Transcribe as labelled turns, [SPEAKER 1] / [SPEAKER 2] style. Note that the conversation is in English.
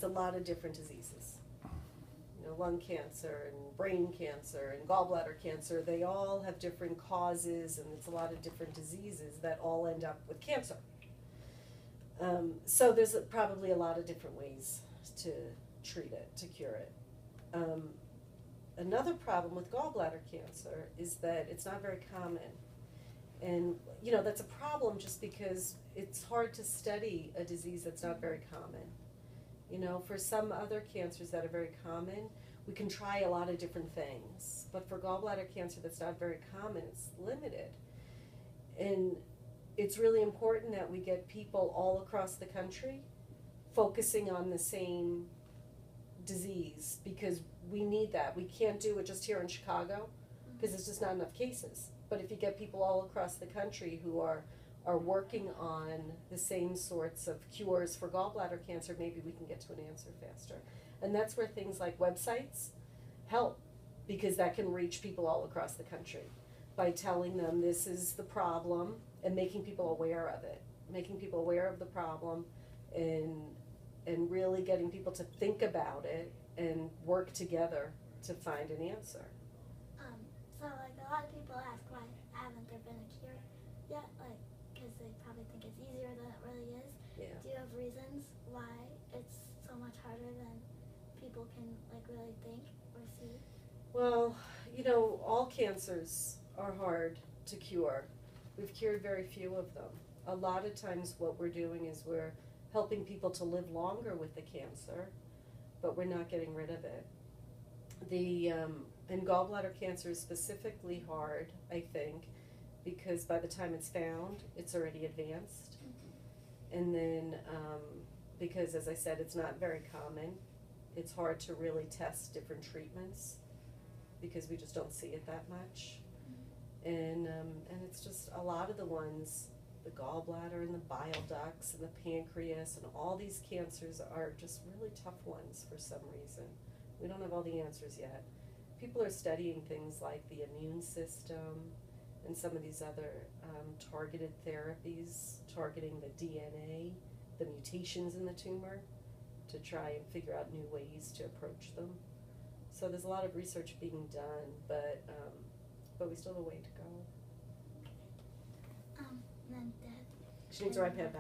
[SPEAKER 1] it's a lot of different diseases. You know, lung cancer and brain cancer and gallbladder cancer, they all have different causes, and it's a lot of different diseases that all end up with cancer. So there's probably a lot of different ways to treat it, to cure it. Another problem with gallbladder cancer is that it's not very common. And, you know, that's a problem just because it's hard to study a disease that's not very common. You know, for some other cancers that are very common, we can try a lot of different things. But for gallbladder cancer that's not very common, it's limited. And it's really important that we get people all across the country focusing on the same disease, because we need that. We can't do it just here in Chicago because there's just not enough cases. But if you get people all across the country who are working on the same sorts of cures for gallbladder cancer, maybe we can get to an answer faster. And that's where things like websites help, because that can reach people all across the country by telling them this is the problem and making people aware of it, making people aware of the problem, and really getting people to think about it and work together to find an answer.
[SPEAKER 2] So like a lot of people ask, why haven't there been a cure yet? Like, because they probably think it's easier than it really is.
[SPEAKER 1] Yeah.
[SPEAKER 2] Do you have reasons why it's so much harder than people can like really think or see?
[SPEAKER 1] Well, you know, all cancers are hard to cure. We've cured very few of them. A lot of times what we're doing is we're helping people to live longer with the cancer, but we're not getting rid of it. And gallbladder cancer is specifically hard, I think, because by the time it's found, it's already advanced. And then, because as I said, it's not very common, it's hard to really test different treatments because we just don't see it that much. And it's just a lot of the ones, the gallbladder and the bile ducts and the pancreas and all these cancers are just really tough ones for some reason. We don't have all the answers yet. People are studying things like the immune system and some of these other targeted therapies targeting the DNA, the mutations in the tumor, to try and figure out new ways to approach them. So there's a lot of research being done, but we still have a way to go.
[SPEAKER 2] And then Dad.
[SPEAKER 1] She needs her iPad back.